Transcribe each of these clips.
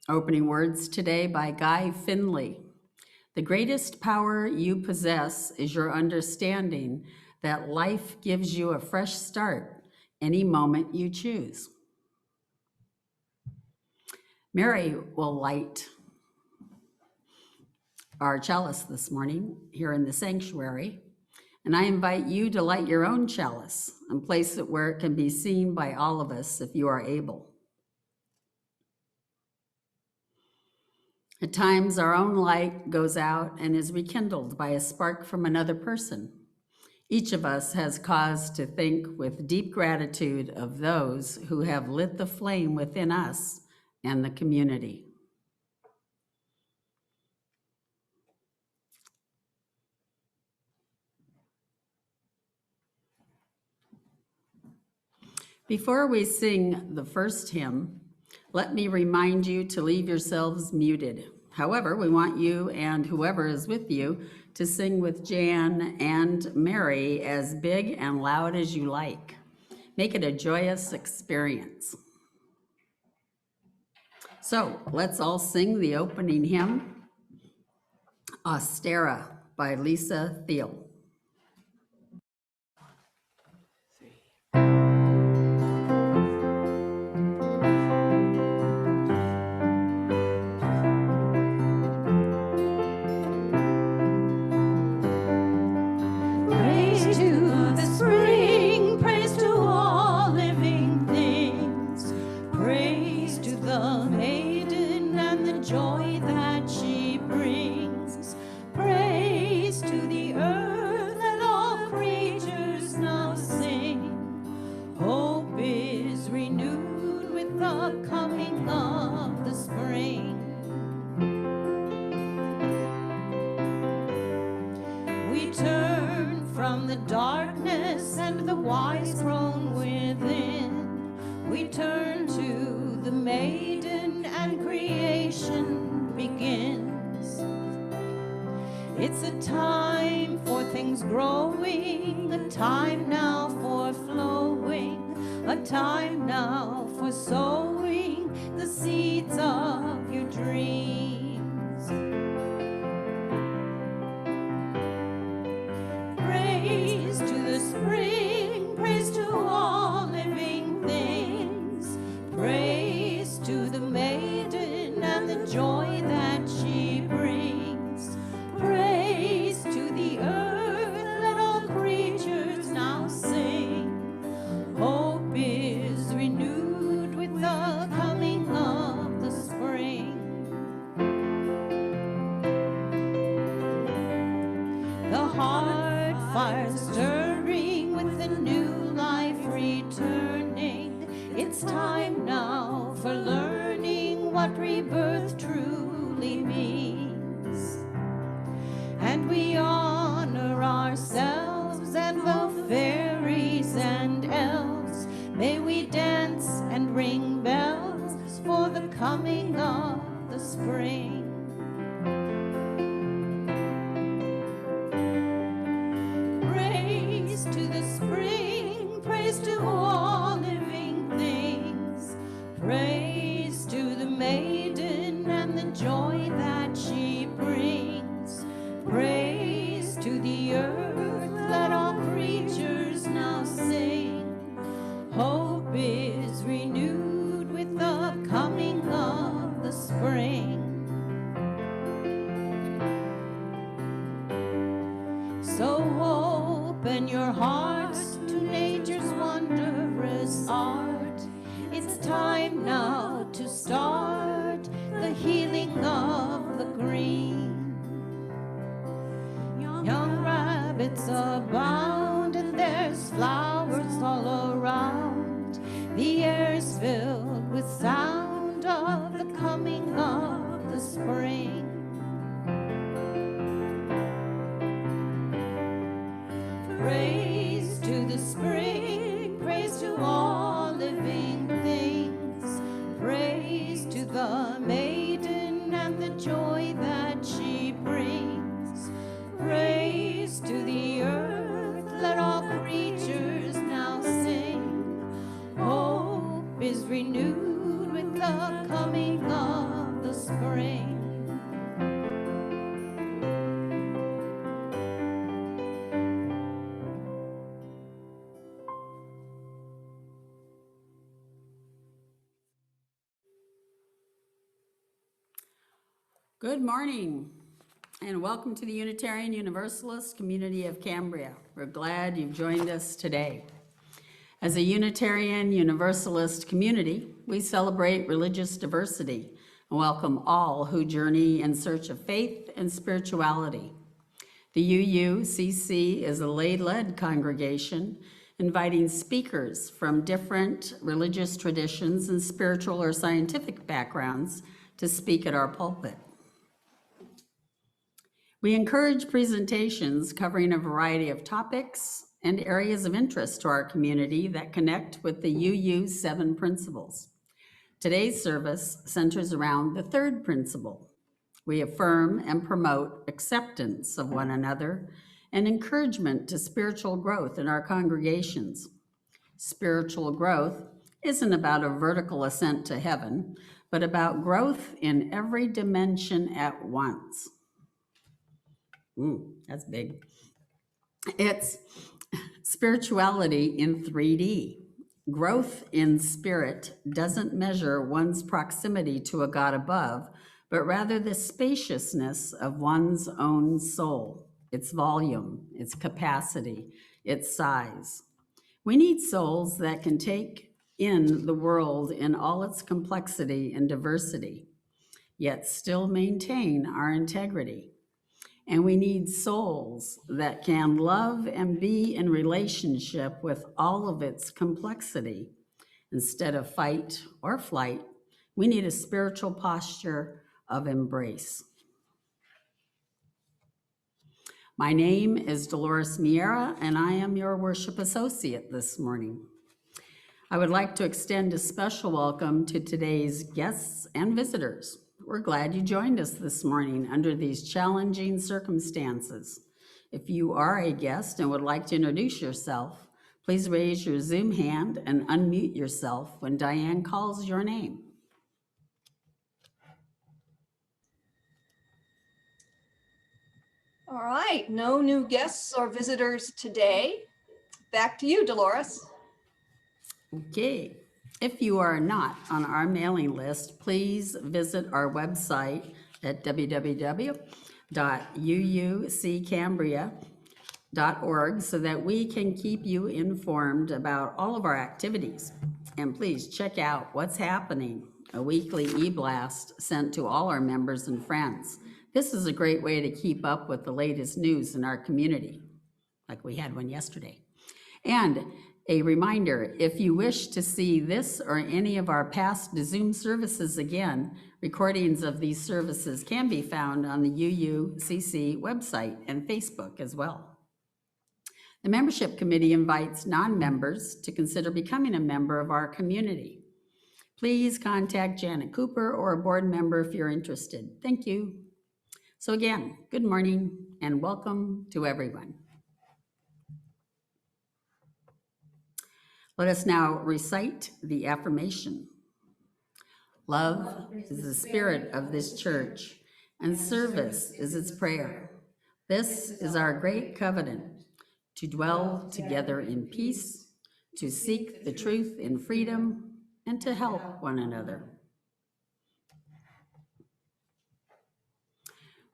Opening words today by Guy Finley. The greatest power you possess is your understanding that life gives you a fresh start any moment you choose. Mary will light our chalice this morning here in the sanctuary, and I invite you to light your own chalice and place it where it can be seen by all of us if you are able. At times, our own light goes out and is rekindled by a spark from another person. Each of us has cause to think with deep gratitude of those who have lit the flame within us and the community. Before we sing the first hymn, let me remind you to leave yourselves muted. However, we want you and whoever is with you to sing with Jan and Mary as big and loud as you like. Make it a joyous experience. So let's all sing the opening hymn, Austera by Lisa Thiel. Renewed with the coming of Good morning, and welcome to the Unitarian Universalist community of Cambria. We're glad you've joined us today. As a Unitarian Universalist community, we celebrate religious diversity and welcome all who journey in search of faith and spirituality. The UUCC is a lay-led congregation inviting speakers from different religious traditions and spiritual or scientific backgrounds to speak at our pulpit. We encourage presentations covering a variety of topics and areas of interest to our community that connect with the UU 7 principles. Today's service centers around the third principle. We affirm and promote acceptance of one another and encouragement to spiritual growth in our congregations. Spiritual growth isn't about a vertical ascent to heaven, but about growth in every dimension at once. That's big. It's spirituality in 3D. Growth in spirit doesn't measure one's proximity to a God above, but rather the spaciousness of one's own soul, its volume, its capacity, its size. We need souls that can take in the world in all its complexity and diversity, yet still maintain our integrity. And we need souls that can love and be in relationship with all of its complexity. Instead of fight or flight, we need a spiritual posture of embrace. My name is Dolores Miera, and I am your worship associate this morning. I would like to extend a special welcome to today's guests and visitors. We're glad you joined us this morning under these challenging circumstances. If you are a guest and would like to introduce yourself, please raise your Zoom hand and unmute yourself when Diane calls your name. All right, no new guests or visitors today. Back to you, Dolores. Okay. If you are not on our mailing list, please visit our website at www.uuccambria.org so that we can keep you informed about all of our activities. And please check out What's Happening, a weekly e-blast sent to all our members and friends. This is a great way to keep up with the latest news in our community, like we had one yesterday. And a reminder, if you wish to see this or any of our past Zoom services again, recordings of these services can be found on the UUCC website and Facebook as well. The membership committee invites non-members to consider becoming a member of our community. Please contact Janet Cooper or a board member if you're interested. Thank you. So again, good morning and welcome to everyone. Let us now recite the affirmation. Love is the spirit of this church, and service is its prayer. This is our great covenant, to dwell together in peace, to seek the truth in freedom, and to help one another.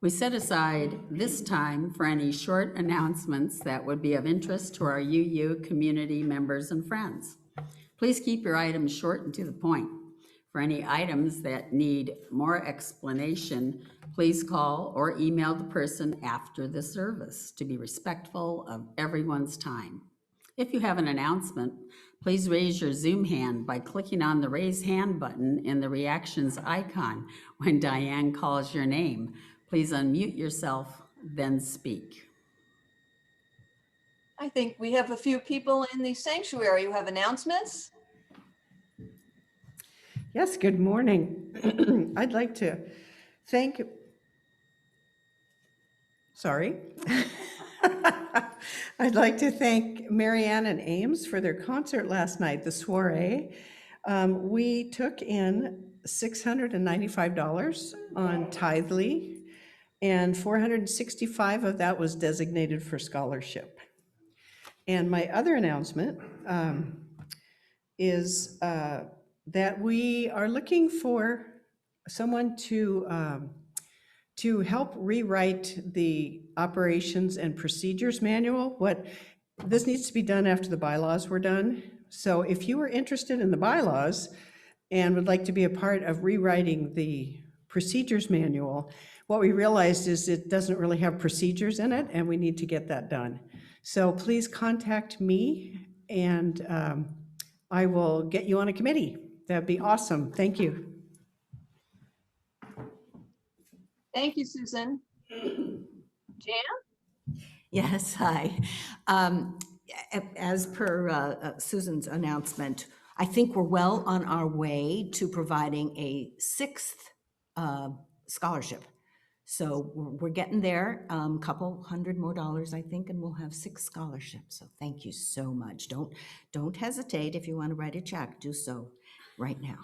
We set aside this time for any short announcements that would be of interest to our UU community members and friends. Please keep your items short and to the point. For any items that need more explanation, please call or email the person after the service to be respectful of everyone's time. If you have an announcement, please raise your Zoom hand by clicking on the raise hand button in the reactions icon when Diane calls your name. Please unmute yourself, then speak. I think we have a few people in the sanctuary who have announcements. Yes, good morning. I'd like to thank, I'd like to thank Marianne and Ames for their concert last night, the soiree. We took in $695 on Tithely, and $465 of that was designated for scholarship. And my other announcement is that we are looking for someone to to help rewrite the operations and procedures manual. This needs to be done after the bylaws were done. So if you are interested in the bylaws and would like to be a part of rewriting the procedures manual, what we realized is it doesn't really have procedures in it, and we need to get that done. So please contact me, and I will get you on a committee. That'd be awesome. Thank you. Thank you, Susan. Jan? Yes, hi. As per Susan's announcement, I think we're well on our way to providing a sixth scholarship. So we're getting there, couple $100 more, I think, and we'll have 6 scholarships. So thank you so much. Don't hesitate. If you want to write a check, do so right now.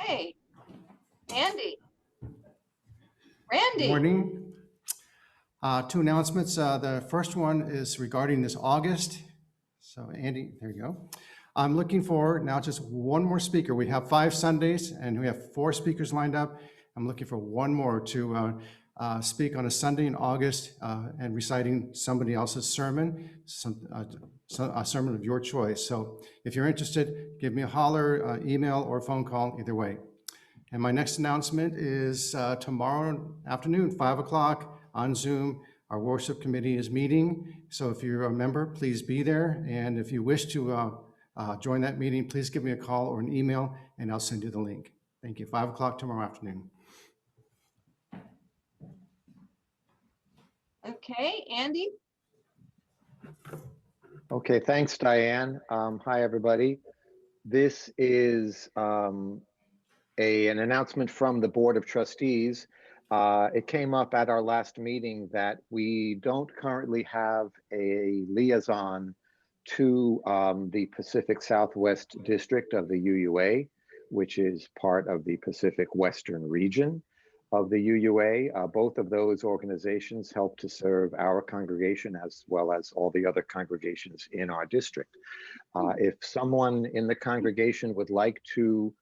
Okay. Andy? Randy? Good morning. 2 announcements. The first one is regarding this August. So Andy, there you go. I'm looking for now just one more speaker. We have 5 Sundays and we have 4 speakers lined up. I'm looking for one more to speak on a Sunday in August and reciting somebody else's sermon, a sermon of your choice. So if you're interested, give me a holler, email, or phone call, either way. And my next announcement is tomorrow afternoon, 5 o'clock on Zoom. Our worship committee is meeting. So if you're a member, please be there. And if you wish to join that meeting, please give me a call or an email and I'll send you the link. Thank you. 5 o'clock tomorrow afternoon. Okay, Andy? Okay, thanks, Diane. Hi, everybody. This is an announcement from the Board of Trustees. It came up at our last meeting that we don't currently have a liaison to the Pacific Southwest District of the UUA, which is part of the Pacific Western region of the UUA. Both of those organizations help to serve our congregation as well as all the other congregations in our district. If someone in the congregation would like to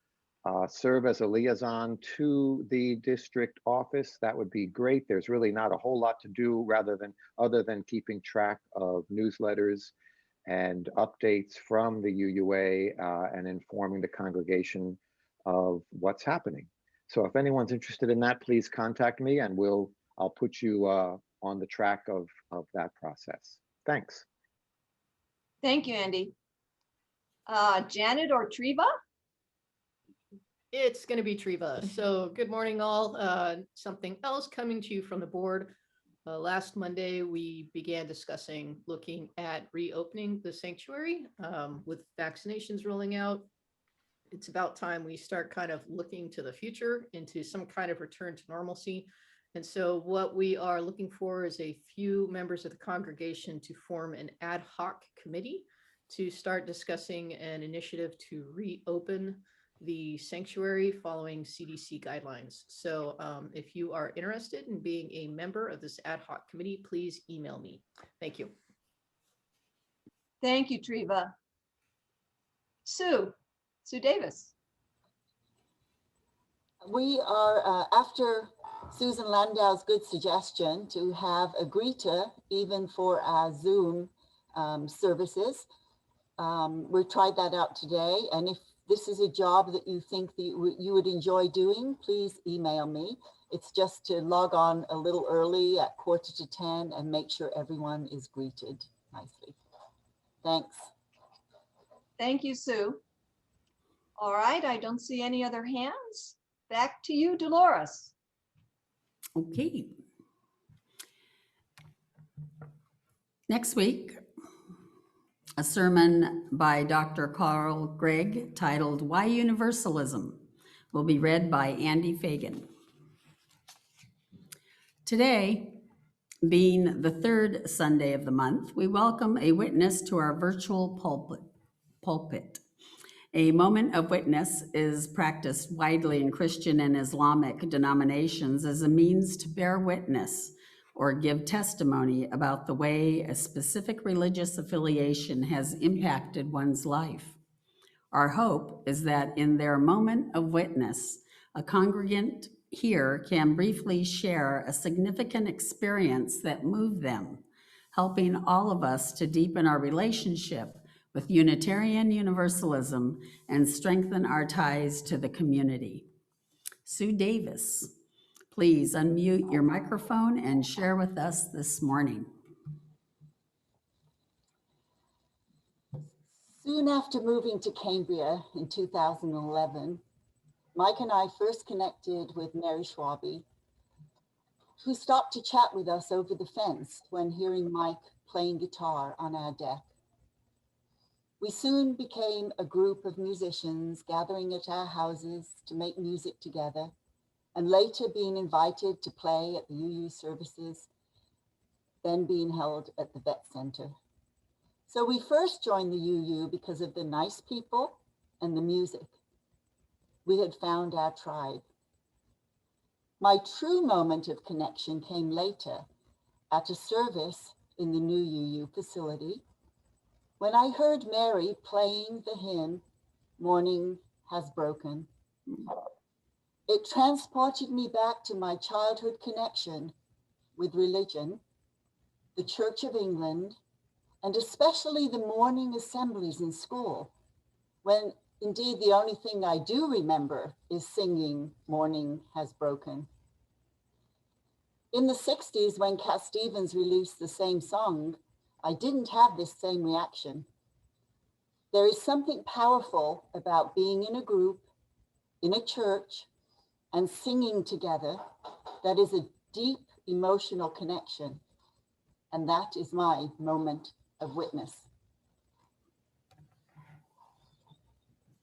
serve as a liaison to the district office, that would be great. There's really not a whole lot to do other than keeping track of newsletters and updates from the UUA and informing the congregation of what's happening. So if anyone's interested in that, please contact me and I'll put you on the track of that process. Thanks. Thank you, Andy. Janet or Treva? It's going to be Treva. So good morning, all. Something else coming to you from the board. Last Monday, we began discussing looking at reopening the sanctuary with vaccinations rolling out. It's about time we start kind of looking to the future into some kind of return to normalcy. And so what we are looking for is a few members of the congregation to form an ad hoc committee to start discussing an initiative to reopen the sanctuary following CDC guidelines. So if you are interested in being a member of this ad hoc committee, please email me. Thank you. Thank you, Treva. Sue Davis. We are, after Susan Landau's good suggestion to have a greeter even for our Zoom services, we tried that out today. And if this is a job that you think that you would enjoy doing, please email me. It's just to log on a little early at 9:45 and make sure everyone is greeted nicely. Thanks. Thank you, Sue. All right, I don't see any other hands. Back to you, Dolores. Okay. Next week, a sermon by Dr. Carl Gregg titled "Why Universalism" will be read by Andy Fagan. Today, being the 3rd Sunday of the month, we welcome a witness to our virtual pulpit. A moment of witness is practiced widely in Christian and Islamic denominations as a means to bear witness or give testimony about the way a specific religious affiliation has impacted one's life. Our hope is that in their moment of witness, a congregant here can briefly share a significant experience that moved them, helping all of us to deepen our relationship with Unitarian Universalism and strengthen our ties to the community. Sue Davis, please unmute your microphone and share with us this morning. Soon after moving to Cambria in 2011, Mike and I first connected with Mary Schwabe, who stopped to chat with us over the fence when hearing Mike playing guitar on our deck. We soon became a group of musicians gathering at our houses to make music together, and later being invited to play at the UU services, then being held at the Vet Center. So we first joined the UU because of the nice people and the music. We had found our tribe. My true moment of connection came later at a service in the new UU facility when I heard Mary playing the hymn, Morning Has Broken. It transported me back to my childhood connection with religion, the Church of England, and especially the morning assemblies in school, when indeed the only thing I do remember is singing Morning Has Broken. In the 60s, when Cat Stevens released the same song, I didn't have this same reaction. There is something powerful about being in a group, in a church, and singing together that is a deep emotional connection. And that is my moment of witness.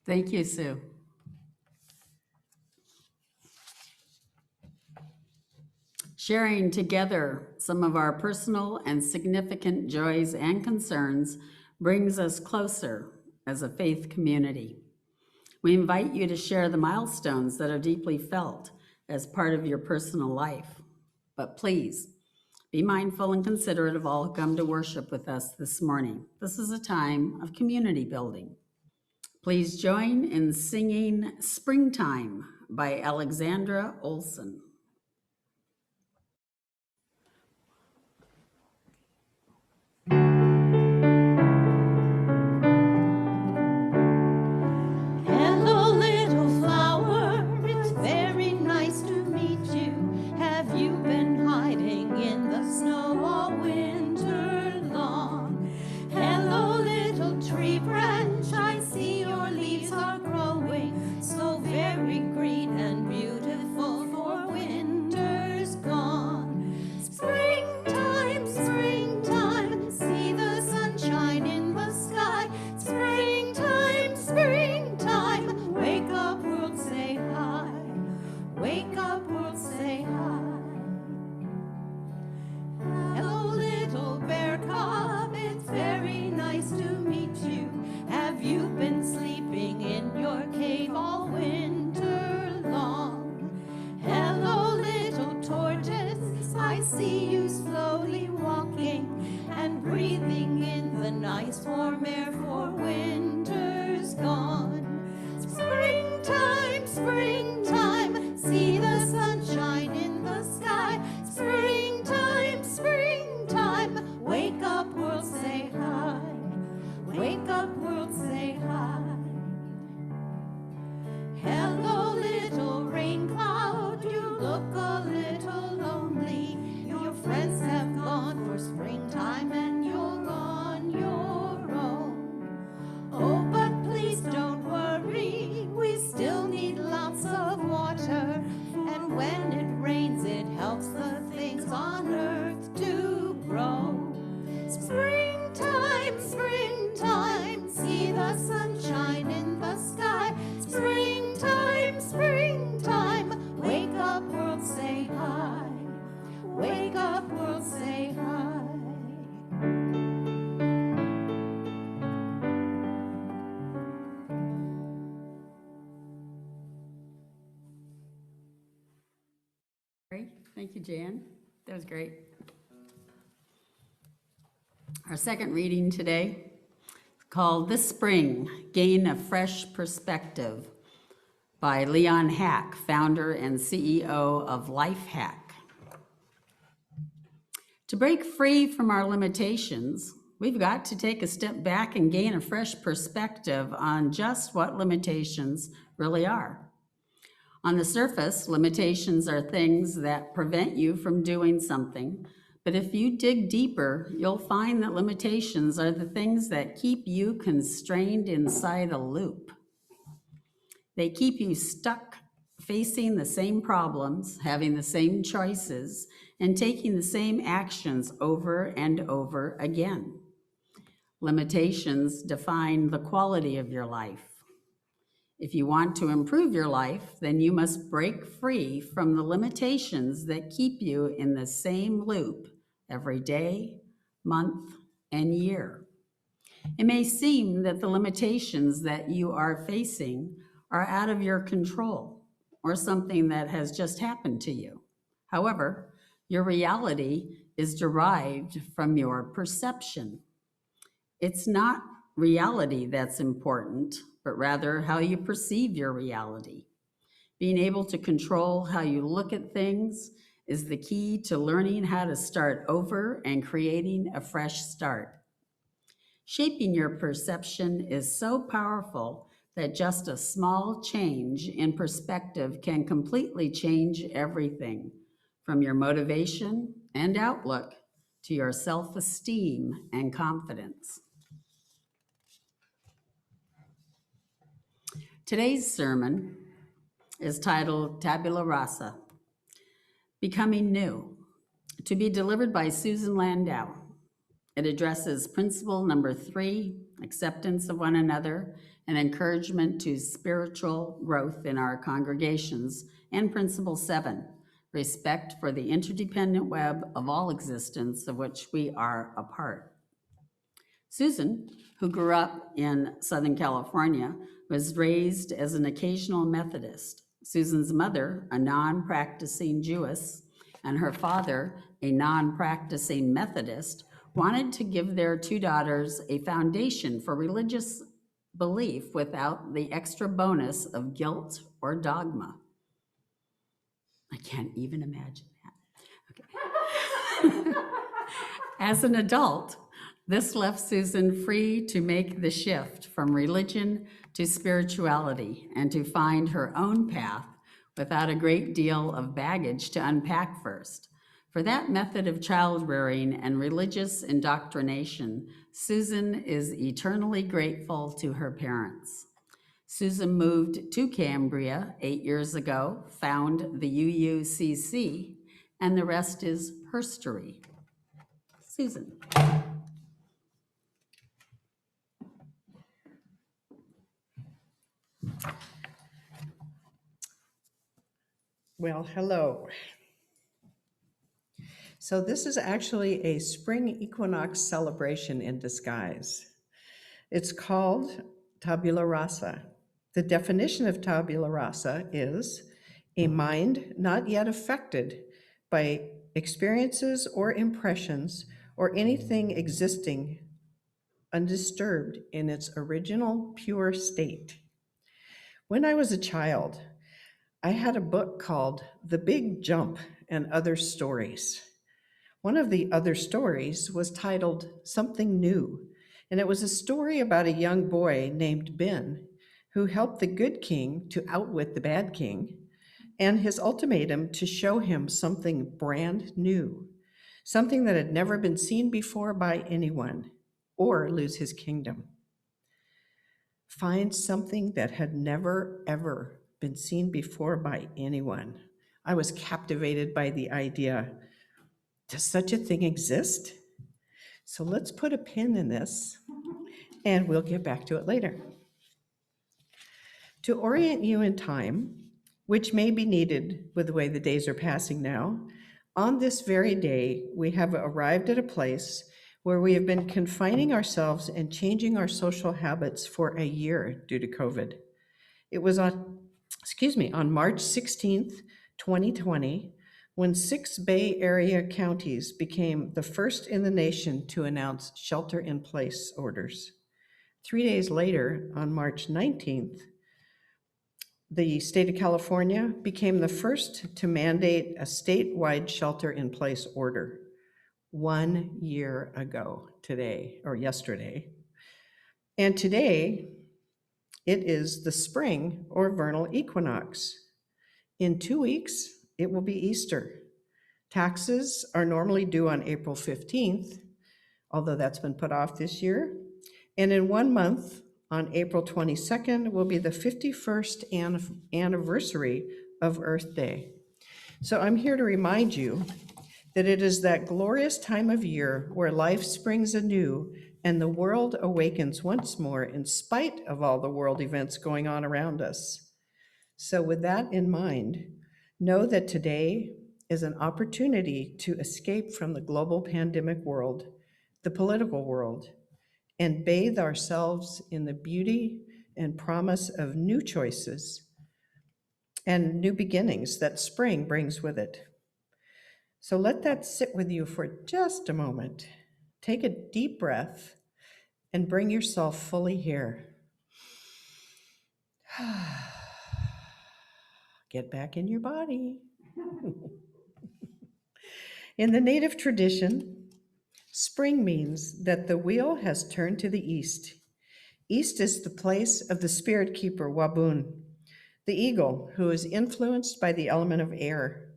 Thank you, Sue. Sharing together some of our personal and significant joys and concerns brings us closer as a faith community. We invite you to share the milestones that are deeply felt as part of your personal life. But please, be mindful and considerate of all who come to worship with us this morning. This is a time of community building. Please join in singing Springtime by Alexandra Olson. Hello, little flower, it's very nice to meet you. Have you been hiding in the snow all winter long? Hello, little tree branch, I see your leaves are growing so very green and beautiful, for winter's gone. Springtime, springtime, see the sunshine in the sky. Springtime, springtime, wake up world, say hi. Wake up world, say hi. Hello, little bear cub, it's very nice to meet you. Have you been sleeping in your cave all winter long? Hello, little tortoise, I see you slowly walking and breathing in the nice warm air, for winter's gone. Springtime, springtime, see the sunshine in the sky. Springtime, springtime, wake up world, say hi. Wake up world, say hi. Hello, little rain cloud, you look a little lonely. Your friends have gone for springtime and you're on your own. Oh, but please don't worry, we still need lots of water. And when it rains, it helps the things on earth to grow. Springtime, springtime, see the sunshine in the sky. Springtime, springtime, wake up world, say hi. Wake up world, say hi. Great. Thank you, Jan. That was great. Our second reading today is called This Spring, Gain a Fresh Perspective by Leon Hack, founder and CEO of Life Hack. To break free from our limitations, we've got to take a step back and gain a fresh perspective on just what limitations really are. On the surface, limitations are things that prevent you from doing something, but if you dig deeper, you'll find that limitations are the things that keep you constrained inside a loop. They keep you stuck facing the same problems, having the same choices, and taking the same actions over and over again. Limitations define the quality of your life. If you want to improve your life, then you must break free from the limitations that keep you in the same loop every day, month, and year. It may seem that the limitations that you are facing are out of your control or something that has just happened to you. However, your reality is derived from your perception. It's not reality that's important, but rather how you perceive your reality. Being able to control how you look at things is the key to learning how to start over and creating a fresh start. Shaping your perception is so powerful that just a small change in perspective can completely change everything, from your motivation and outlook to your self-esteem and confidence. Today's sermon is titled Tabula Rasa, Becoming New, to be delivered by Susan Landau. It addresses principle number 3, acceptance of one another, and encouragement to spiritual growth in our congregations, and principle 7, respect for the interdependent web of all existence of which we are a part. Susan, who grew up in Southern California, was raised as an occasional Methodist. Susan's mother, a non-practicing Jewess, and her father, a non-practicing Methodist, wanted to give their 2 daughters a foundation for religious belief without the extra bonus of guilt or dogma. I can't even imagine that. Okay. As an adult, this left Susan free to make the shift from religion to spirituality and to find her own path without a great deal of baggage to unpack first. For that method of child rearing and religious indoctrination, Susan is eternally grateful to her parents. Susan moved to Cambria 8 years ago, found the UUCC, and the rest is herstory. Susan. Well, hello. So this is actually a spring equinox celebration in disguise. It's called Tabula Rasa. The definition of tabula rasa is a mind not yet affected by experiences or impressions or anything existing undisturbed in its original pure state. When I was a child, I had a book called The Big Jump and Other Stories. One of the other stories was titled Something New, and it was a story about a young boy named Ben who helped the good king to outwit the bad king, and his ultimatum to show him something brand new, something that had never been seen before by anyone, or lose his kingdom. Find something that had never, ever been seen before by anyone. I was captivated by the idea. Does such a thing exist? So let's put a pin in this, and we'll get back to it later. To orient you in time, which may be needed with the way the days are passing now, on this very day, we have arrived at a place where we have been confining ourselves and changing our social habits for a year due to COVID. It was on March 16th, 2020, when 6 Bay Area counties became the first in the nation to announce shelter-in-place orders. 3 days later, on March 19th, the state of California became the first to mandate a statewide shelter-in-place order 1 year ago today, or yesterday. And today, it is the spring or vernal equinox. In 2 weeks, it will be Easter. Taxes are normally due on April 15th, although that's been put off this year. And in 1 month, on April 22nd, will be the 51st anniversary of Earth Day. So I'm here to remind you that it is that glorious time of year where life springs anew and the world awakens once more in spite of all the world events going on around us. So with that in mind, know that today is an opportunity to escape from the global pandemic world, the political world, and bathe ourselves in the beauty and promise of new choices and new beginnings that spring brings with it. So let that sit with you for just a moment. Take a deep breath and bring yourself fully here. Get back in your body. In the native tradition, spring means that the wheel has turned to the east. East is the place of the spirit keeper, Wabun, the eagle who is influenced by the element of air.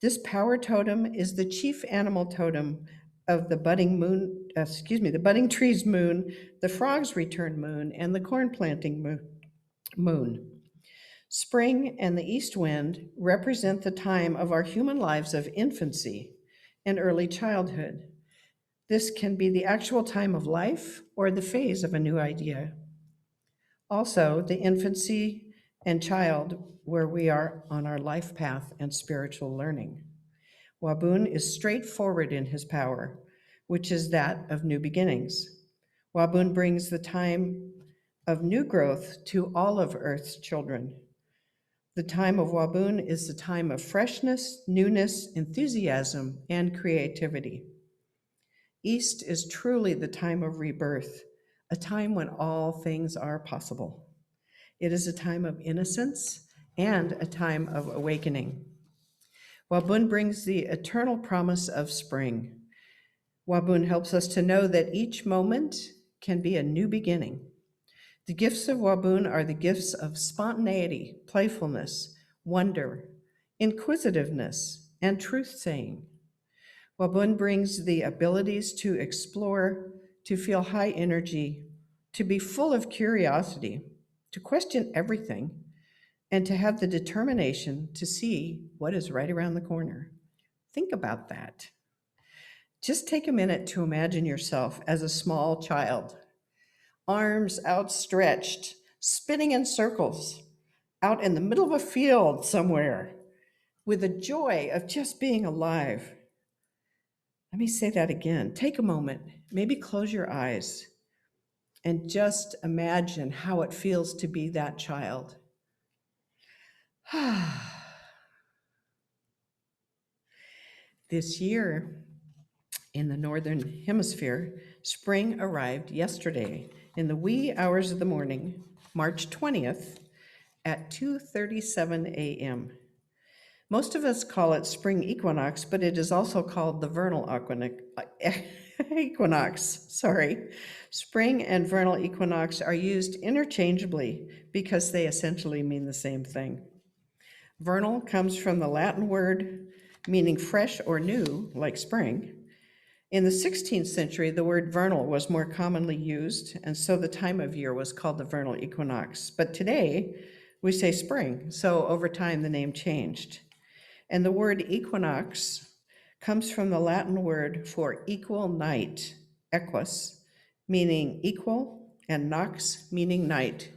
This power totem is the chief animal totem of the budding tree's moon, the frog's return moon, and the corn planting moon. Spring and the east wind represent the time of our human lives of infancy and early childhood. This can be the actual time of life or the phase of a new idea. Also, the infancy and child where we are on our life path and spiritual learning. Wabun is straightforward in his power, which is that of new beginnings. Wabun brings the time of new growth to all of Earth's children. The time of Wabun is the time of freshness, newness, enthusiasm, and creativity. East is truly the time of rebirth, a time when all things are possible. It is a time of innocence and a time of awakening. Wabun brings the eternal promise of spring. Wabun helps us to know that each moment can be a new beginning. The gifts of Wabun are the gifts of spontaneity, playfulness, wonder, inquisitiveness, and truth-saying. Wabun brings the abilities to explore, to feel high energy, to be full of curiosity, to question everything, and to have the determination to see what is right around the corner. Think about that. Just take a minute to imagine yourself as a small child, arms outstretched, spinning in circles, out in the middle of a field somewhere, with the joy of just being alive. Let me say that again. Take a moment, maybe close your eyes, and just imagine how it feels to be that child. This year, in the Northern Hemisphere, spring arrived yesterday in the wee hours of the morning, March 20th, at 2:37 a.m. Most of us call it spring equinox, but it is also called the vernal equinox. Sorry. Spring and vernal equinox are used interchangeably because they essentially mean the same thing. Vernal comes from the Latin word meaning fresh or new, like spring. In the 16th century, the word vernal was more commonly used, and so the time of year was called the vernal equinox. But today, we say spring, so over time the name changed. And the word equinox comes from the Latin word for equal night, equus, meaning equal, and nox, meaning night,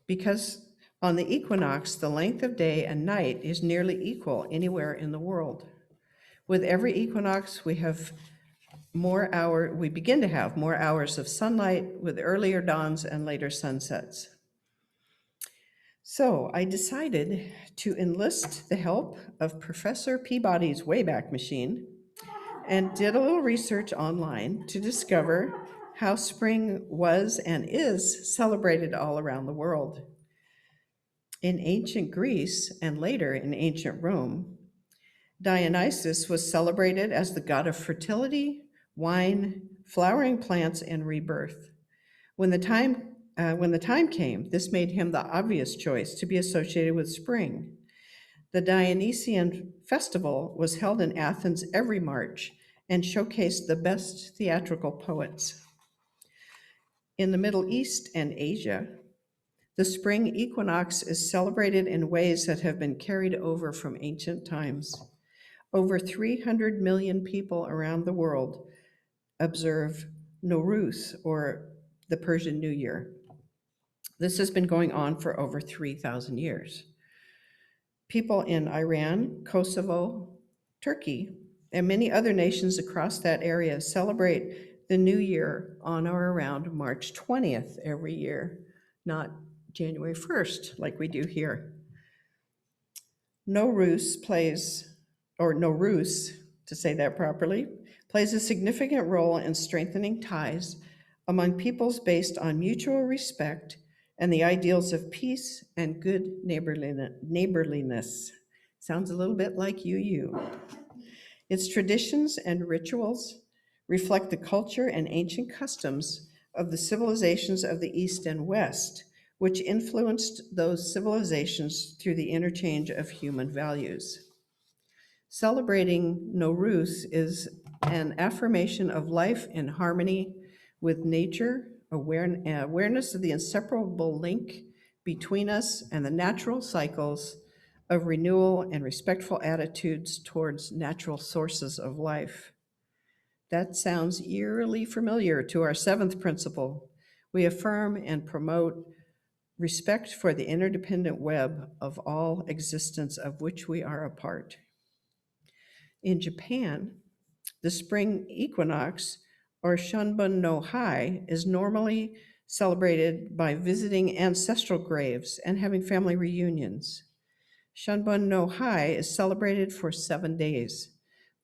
because on the equinox, the length of day and night is nearly equal anywhere in the world. With every equinox, we begin to have more hours of sunlight with earlier dawns and later sunsets. So I decided to enlist the help of Professor Peabody's Wayback Machine and did a little research online to discover how spring was and is celebrated all around the world. In ancient Greece and later in ancient Rome, Dionysus was celebrated as the god of fertility, wine, flowering plants, and rebirth. When the time came, this made him the obvious choice to be associated with spring. The Dionysian festival was held in Athens every March and showcased the best theatrical poets. In the Middle East and Asia, the spring equinox is celebrated in ways that have been carried over from ancient times. Over 300 million people around the world observe Nowruz, or the Persian New Year. This has been going on for over 3,000 years. People in Iran, Kosovo, Turkey, and many other nations across that area celebrate the New Year on or around March 20th every year, not January 1st like we do here. Nowruz, to say that properly, plays a significant role in strengthening ties among peoples based on mutual respect and the ideals of peace and good neighborliness. Sounds a little bit like you. Its traditions and rituals reflect the culture and ancient customs of the civilizations of the East and West, which influenced those civilizations through the interchange of human values. Celebrating Nowruz is an affirmation of life in harmony with nature, awareness of the inseparable link between us and the natural cycles of renewal and respectful attitudes towards natural sources of life. That sounds eerily familiar to our seventh principle. We affirm and promote respect for the interdependent web of all existence of which we are a part. In Japan, the spring equinox, or Shunbun no Hai, is normally celebrated by visiting ancestral graves and having family reunions. Shunbun no Hai is celebrated for 7 days,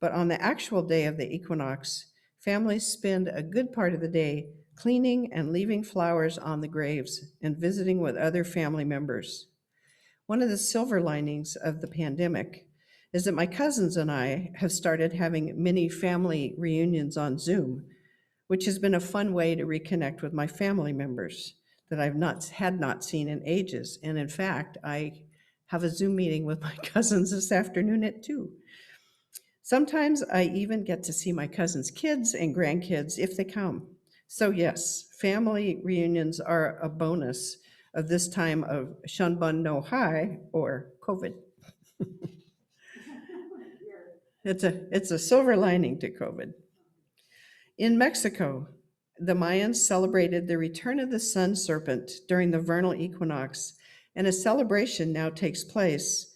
but on the actual day of the equinox, families spend a good part of the day cleaning and leaving flowers on the graves and visiting with other family members. One of the silver linings of the pandemic is that my cousins and I have started having mini family reunions on Zoom, which has been a fun way to reconnect with my family members that I've not seen in ages. And in fact, I have a Zoom meeting with my cousins this afternoon at 2. Sometimes I even get to see my cousins' kids and grandkids if they come. So yes, family reunions are a bonus of this time of Shunbun no Hai, or COVID. It's a silver lining to COVID. In Mexico, the Mayans celebrated the return of the sun serpent during the vernal equinox, and a celebration now takes place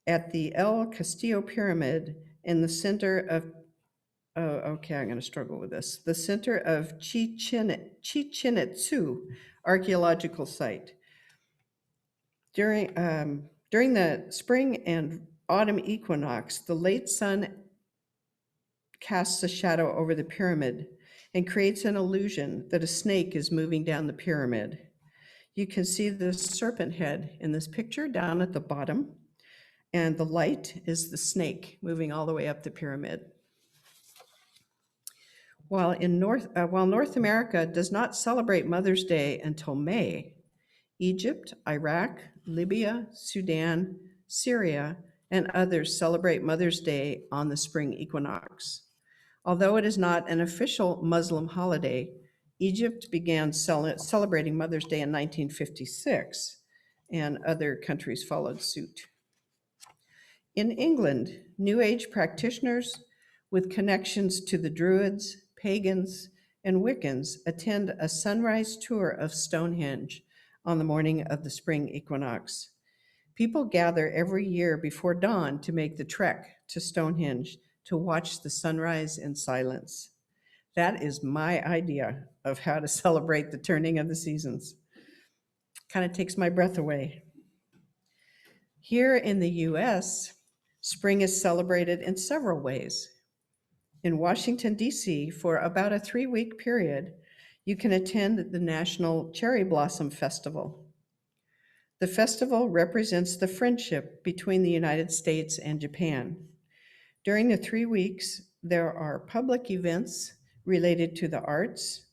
at the El Castillo Pyramid in the center of, okay, I'm going to struggle with this, the center of Chichen Itzu archaeological site. During the spring and autumn equinox, the late sun casts a shadow over the pyramid and creates an illusion that a snake is moving down the pyramid. You can see the serpent head in this picture down at the bottom, and the light is the snake moving all the way up the pyramid. While North America does not celebrate Mother's Day until May, Egypt, Iraq, Libya, Sudan, Syria, and others celebrate Mother's Day on the spring equinox. Although it is not an official Muslim holiday, Egypt began celebrating Mother's Day in 1956, and other countries followed suit. In England, New Age practitioners with connections to the Druids, pagans, and Wiccans attend a sunrise tour of Stonehenge on the morning of the spring equinox. People gather every year before dawn to make the trek to Stonehenge to watch the sunrise in silence. That is my idea of how to celebrate the turning of the seasons. Kind of takes my breath away. Here in the US, spring is celebrated in several ways. In Washington, D.C., for about a 3-week period, you can attend the National Cherry Blossom Festival. The festival represents the friendship between the United States and Japan. During the 3 weeks, there are public events related to the arts,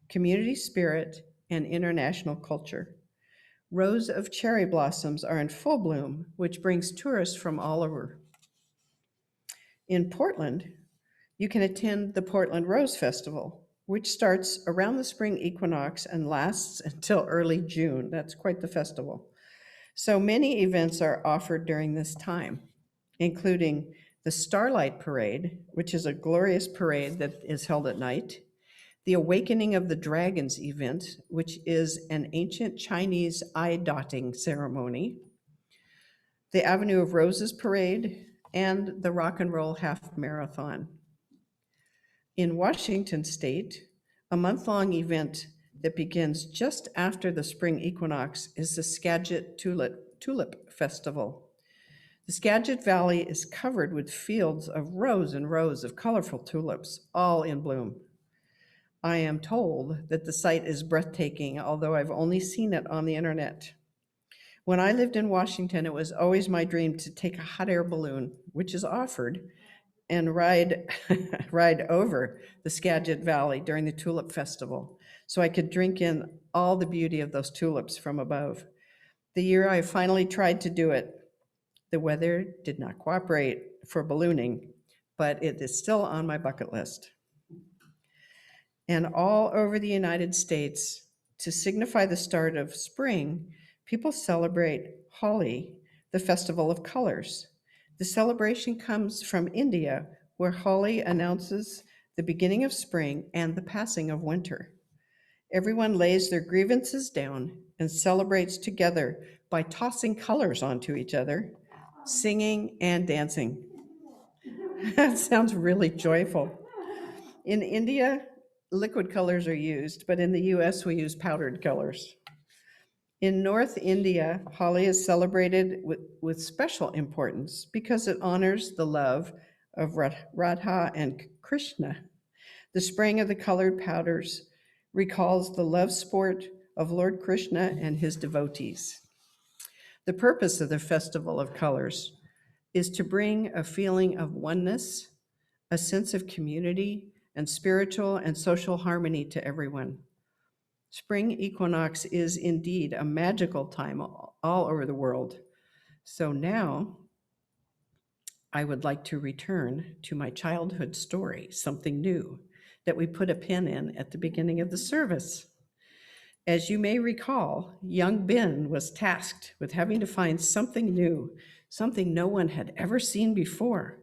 community spirit, and international culture. Rows of cherry blossoms are in full bloom, which brings tourists from all over. In Portland, you can attend the Portland Rose Festival, which starts around the spring equinox and lasts until early June. That's quite the festival. So many events are offered during this time, including the Starlight Parade, which is a glorious parade that is held at night, the Awakening of the Dragons event, which is an ancient Chinese eye-dotting ceremony, the Avenue of Roses Parade, and the Rock and Roll Half Marathon. In Washington State, a month-long event that begins just after the spring equinox is the Skagit Tulip Festival. The Skagit Valley is covered with fields of rows and rows of colorful tulips, all in bloom. I am told that the site is breathtaking, although I've only seen it on the internet. When I lived in Washington, it was always my dream to take a hot air balloon, which is offered, and ride over the Skagit Valley during the Tulip Festival, so I could drink in all the beauty of those tulips from above. The year I finally tried to do it, the weather did not cooperate for ballooning, but it is still on my bucket list. And all over the United States, to signify the start of spring, people celebrate Holi, the festival of colors. The celebration comes from India, where Holi announces the beginning of spring and the passing of winter. Everyone lays their grievances down and celebrates together by tossing colors onto each other, singing and dancing. That sounds really joyful. In India, liquid colors are used, but in the US, we use powdered colors. In North India, Holi is celebrated with special importance because it honors the love of Radha and Krishna. The spraying of the colored powders recalls the love sport of Lord Krishna and his devotees. The purpose of the Festival of Colors is to bring a feeling of oneness, a sense of community, and spiritual and social harmony to everyone. Spring equinox is indeed a magical time all over the world. So now I would like to return to my childhood story, something new, that we put a pin in at the beginning of the service. As you may recall, young Ben was tasked with having to find something new, something no one had ever seen before.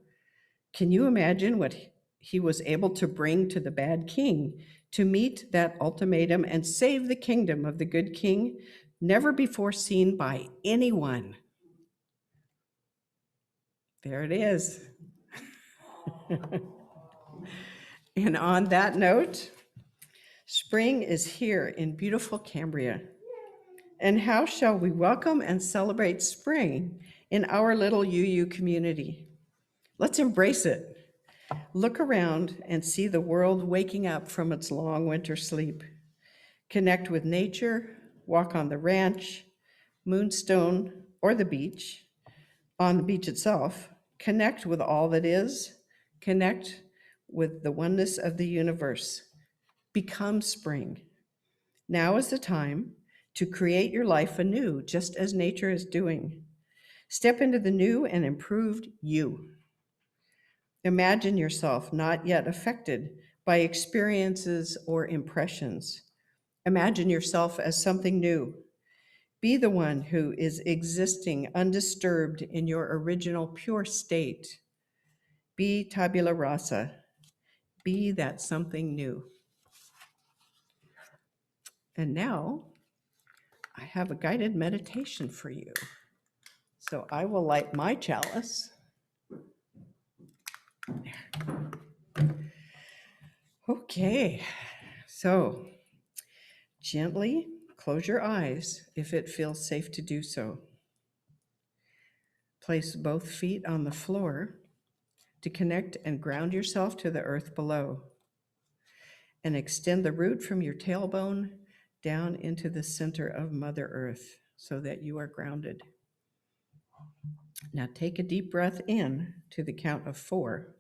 Can you imagine what he was able to bring to the bad king to meet that ultimatum and save the kingdom of the good king, never before seen by anyone? There it is. And on that note, spring is here in beautiful Cambria. And how shall we welcome and celebrate spring in our little UU community? Let's embrace it. Look around and see the world waking up from its long winter sleep. Connect with nature, walk on the ranch, Moonstone, or the beach, on the beach itself. Connect with all that is. Connect with the oneness of the universe. Become spring. Now is the time to create your life anew, just as nature is doing. Step into the new and improved you. Imagine yourself not yet affected by experiences or impressions. Imagine yourself as something new. Be the one who is existing undisturbed in your original pure state. Be tabula rasa. Be that something new. And now I have a guided meditation for you. So I will light my chalice. There. Okay, so gently close your eyes if it feels safe to do so. Place both feet on the floor to connect and ground yourself to the earth below. And extend the root from your tailbone down into the center of Mother Earth. so that you are grounded. Now take a deep breath in to the count of 4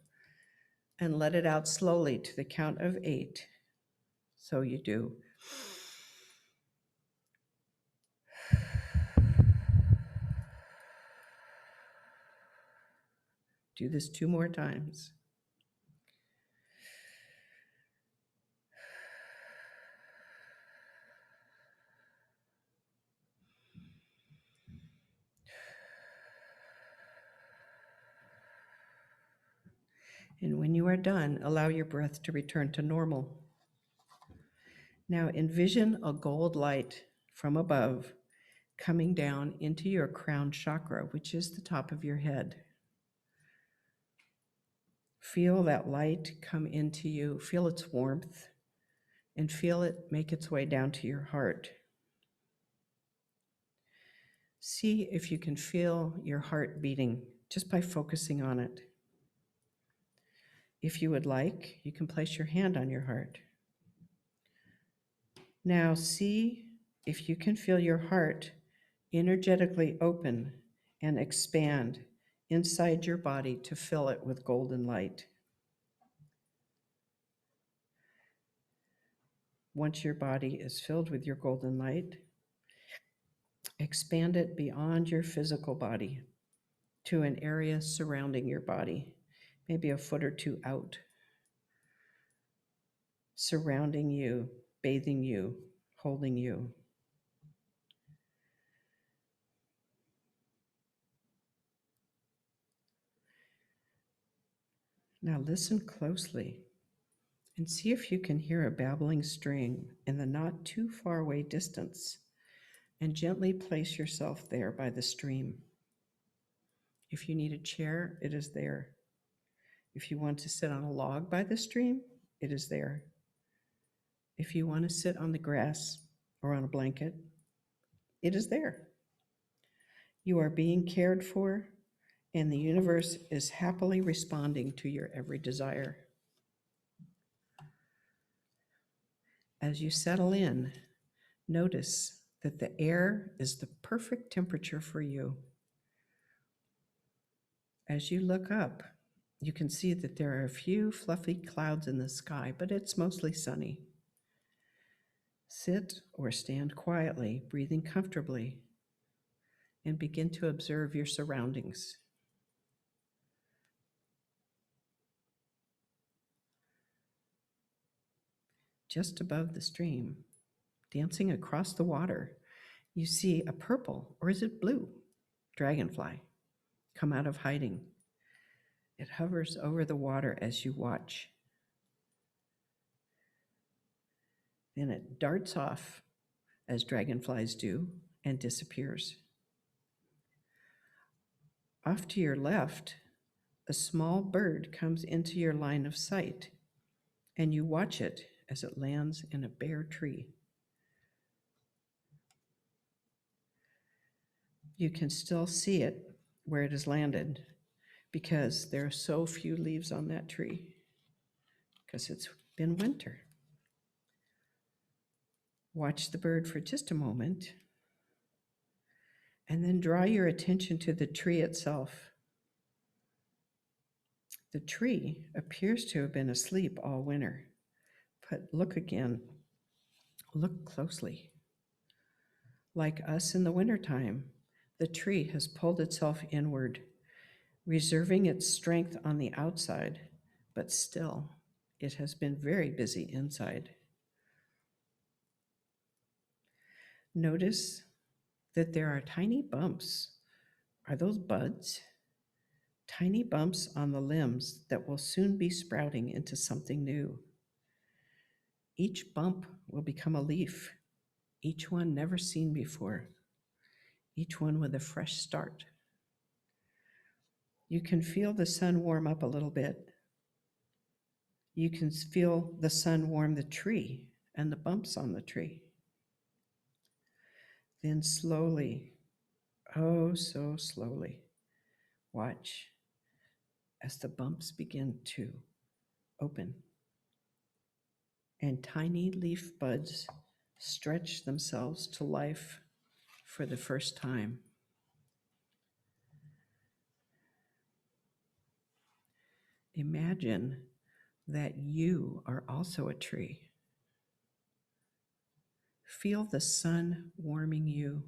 and let it out slowly to the count of 8. So you do. Do this 2 more times. And when you are done, allow your breath to return to normal. Now envision a gold light from above coming down into your crown chakra, which is the top of your head. Feel that light come into you, feel its warmth, and feel it make its way down to your heart. See if you can feel your heart beating just by focusing on it. If you would like, you can place your hand on your heart. Now see if you can feel your heart energetically open and expand inside your body to fill it with golden light. Once your body is filled with your golden light, expand it beyond your physical body to an area surrounding your body, maybe a foot or 2 out, surrounding you, bathing you, holding you. Now listen closely and see if you can hear a babbling stream in the not too far away distance, and gently place yourself there by the stream. If you need a chair, it is there. If you want to sit on a log by the stream, it is there. If you want to sit on the grass or on a blanket, it is there. You are being cared for, and the universe is happily responding to your every desire. As you settle in, notice that the air is the perfect temperature for you. As you look up, you can see that there are a few fluffy clouds in the sky, but it's mostly sunny. Sit or stand quietly, breathing comfortably, and begin to observe your surroundings. Just above the stream, dancing across the water, you see a purple, or is it blue, dragonfly come out of hiding. It hovers over the water as you watch. Then it darts off, as dragonflies do, and disappears. Off to your left, a small bird comes into your line of sight, and you watch it as it lands in a bare tree. You can still see it where it has landed because there are so few leaves on that tree because it's been winter. Watch the bird for just a moment and then draw your attention to the tree itself. The tree appears to have been asleep all winter, but look again, look closely. Like us in the wintertime, the tree has pulled itself inward, reserving its strength on the outside, but still, it has been very busy inside. Notice that there are tiny bumps. Are those buds? Tiny bumps on the limbs that will soon be sprouting into something new. Each bump will become a leaf, each one never seen before, each one with a fresh start. You can feel the sun warm up a little bit. You can feel the sun warm the tree and the bumps on the tree. Then slowly, oh so slowly, watch as the bumps begin to open and tiny leaf buds stretch themselves to life for the first time. Imagine that you are also a tree. Feel the sun warming you,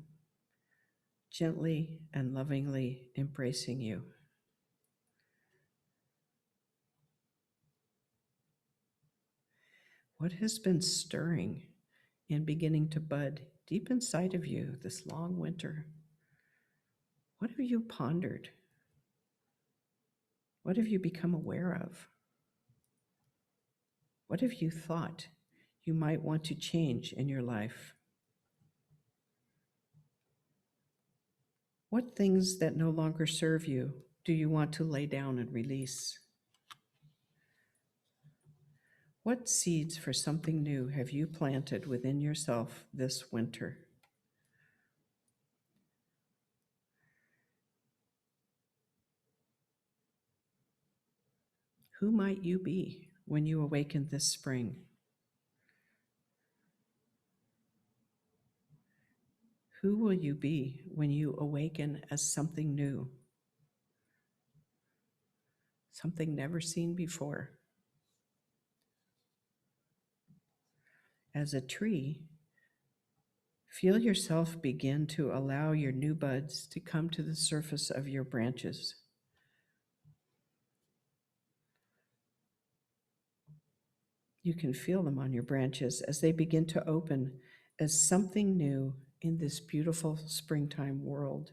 gently and lovingly embracing you. What has been stirring and beginning to bud deep inside of you this long winter? What have you pondered? What have you become aware of? What have you thought you might want to change in your life? What things that no longer serve you do you want to lay down and release? What seeds for something new have you planted within yourself this winter? Who might you be when you awaken this spring? Who will you be when you awaken as something new? Something never seen before. As a tree, feel yourself begin to allow your new buds to come to the surface of your branches. You can feel them on your branches as they begin to open as something new in this beautiful springtime world.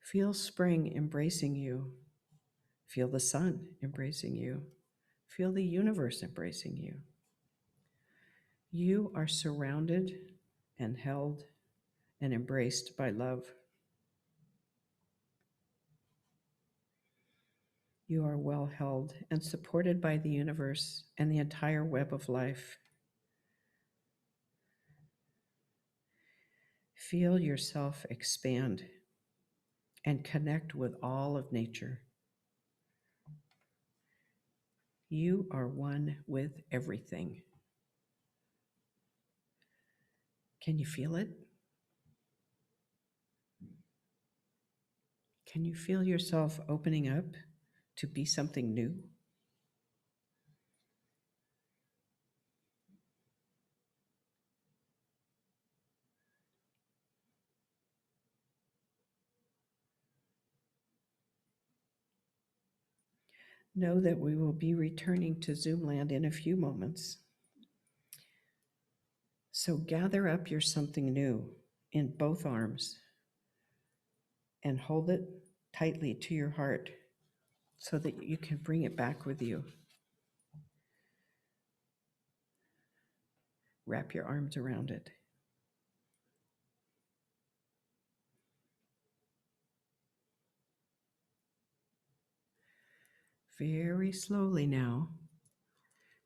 Feel spring embracing you. Feel the sun embracing you. Feel the universe embracing you. You are surrounded and held and embraced by love. You are well held and supported by the universe and the entire web of life. Feel yourself expand and connect with all of nature. You are one with everything. Can you feel it? Can you feel yourself opening up to be something new? Know that we will be returning to Zoomland in a few moments. So gather up your something new in both arms and hold it tightly to your heart so that you can bring it back with you. Wrap your arms around it. Very slowly now,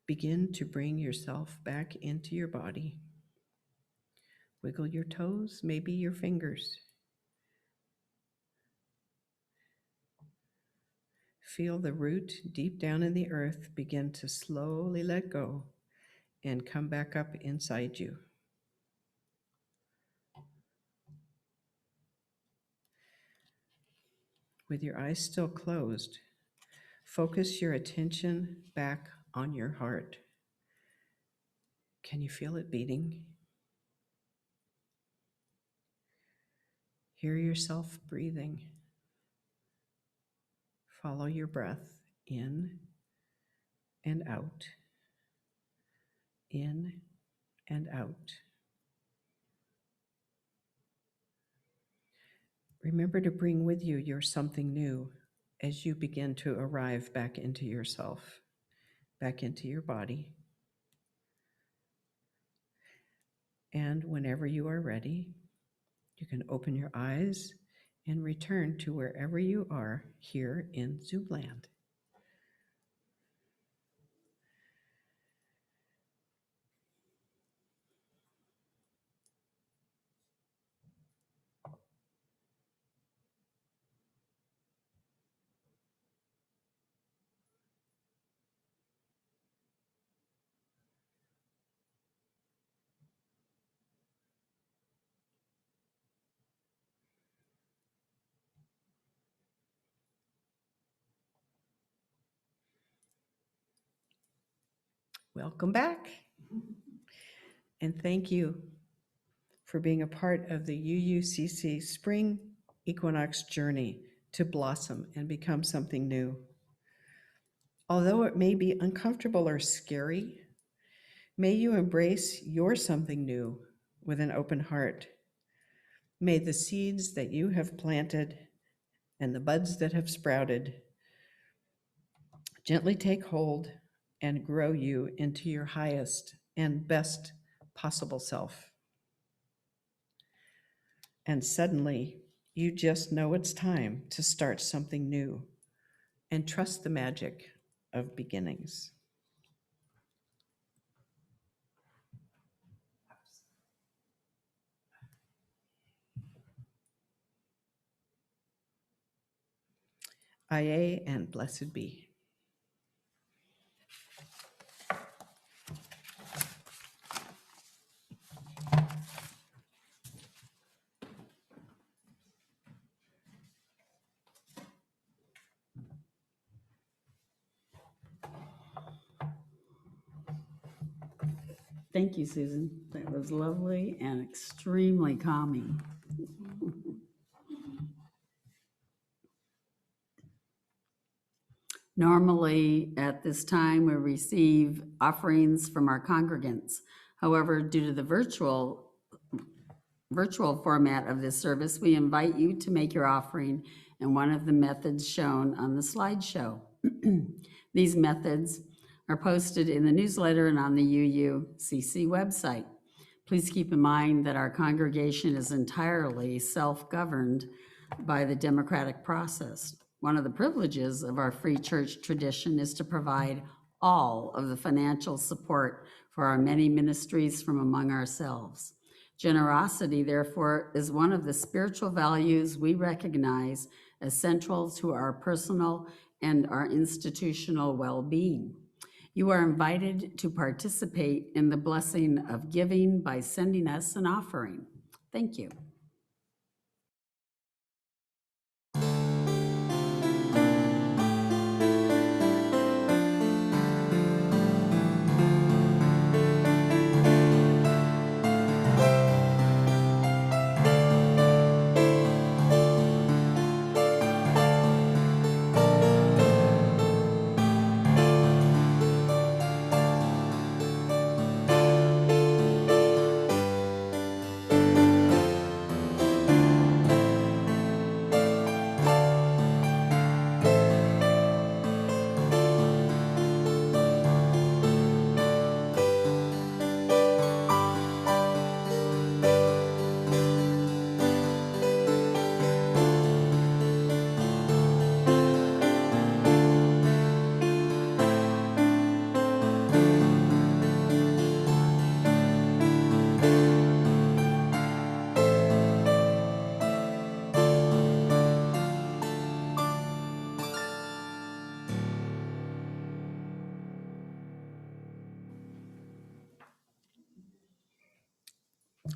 begin to bring yourself back into your body. Wiggle your toes, maybe your fingers. Feel the root deep down in the earth begin to slowly let go and come back up inside you. With your eyes still closed, focus your attention back on your heart. Can you feel it beating? Hear yourself breathing. Follow your breath in and out, in and out. Remember to bring with you your something new as you begin to arrive back into yourself, back into your body. And whenever you are ready, you can open your eyes and return to wherever you are here in Zoomland. Welcome back. And thank you for being a part of the UUCC Spring Equinox journey to blossom and become something new. Although it may be uncomfortable or scary, may you embrace your something new with an open heart. May the seeds that you have planted and the buds that have sprouted gently take hold and grow you into your highest and best possible self. And suddenly, you just know it's time to start something new and trust the magic of beginnings. Aye, and blessed be. Thank you, Susan. That was lovely and extremely calming. Normally, at this time, we receive offerings from our congregants. However, due to the virtual format of this service, we invite you to make your offering in one of the methods shown on the slideshow. These methods are posted in the newsletter and on the UUCC website. Please keep in mind that our congregation is entirely self-governed by the democratic process. One of the privileges of our free church tradition is to provide all of the financial support for our many ministries from among ourselves. Generosity, therefore, is one of the spiritual values we recognize as central to our personal and our institutional well-being. You are invited to participate in the blessing of giving by sending us an offering. Thank you.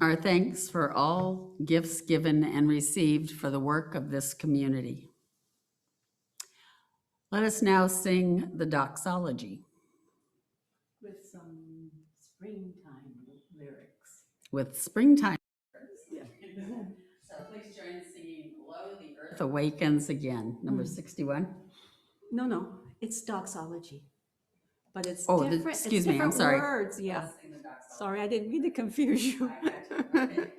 Our thanks for all gifts given and received for the work of this community. Let us now sing the doxology. With some springtime lyrics. With springtime. So please join in singing Lo, the Earth Awakens again, number 61. No, it's doxology, but it's Oh, different. excuse it's me, I'm different sorry. words. Yeah. Let's sing the doxology. Sorry, I didn't mean to confuse you. Okay, good.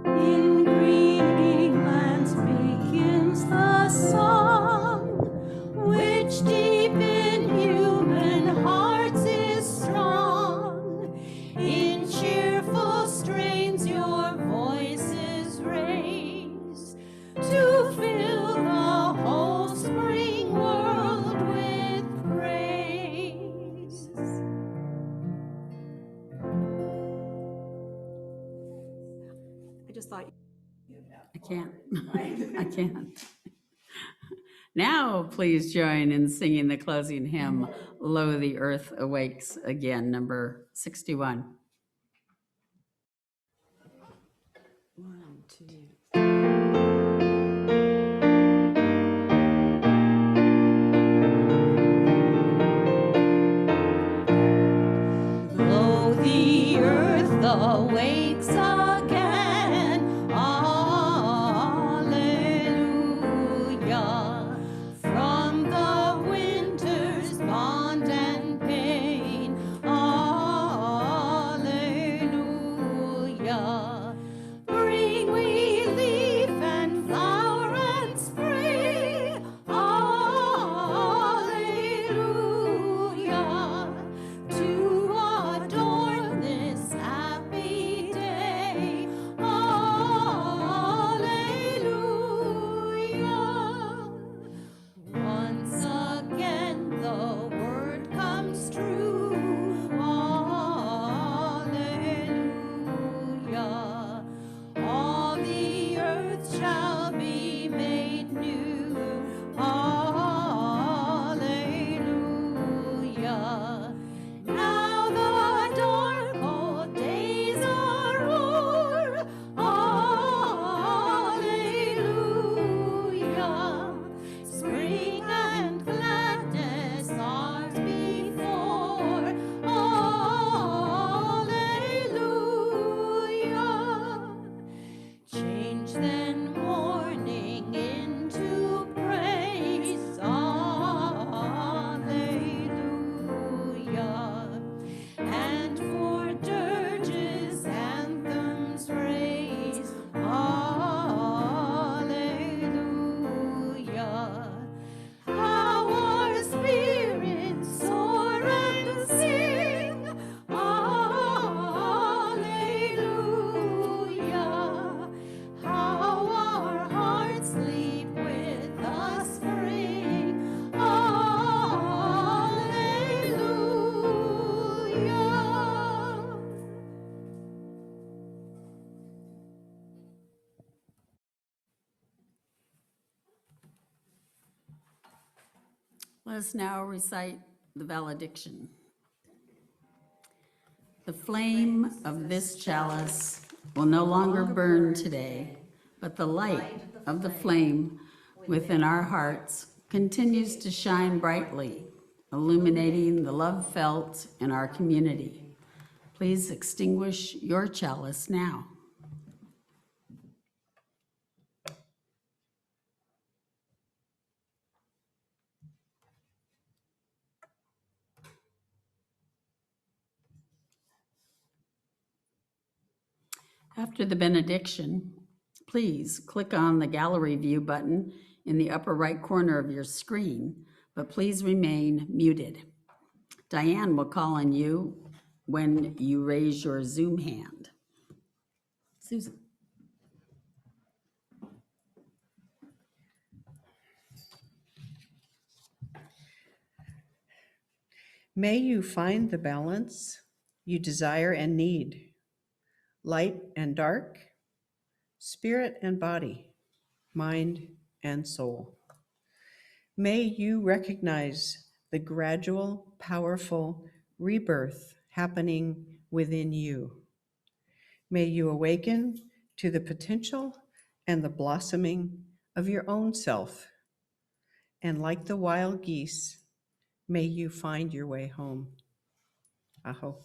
In green lands begins the song, which deep in human hearts is strong. In cheerful strains your voices raise to fill the whole spring world with praise. I just thought. I can't. I can't. Now, please join in singing the closing hymn, Lo, the Earth Awakes again, number 61. 1, 2. Let us now recite the valediction. The flame of this chalice will no longer burn today, but the light of the flame within our hearts continues to shine brightly, illuminating the love felt in our community. Please extinguish your chalice now. After the benediction, please click on the gallery view button in the upper right corner of your screen, but please remain muted. Diane will call on you when you raise your Zoom hand. Susan. May you find the balance you desire and need, light and dark, spirit and body, mind and soul. May you recognize the gradual, powerful rebirth happening within you. May you awaken to the potential and the blossoming of your own self. And like the wild geese, may you find your way home. Aho.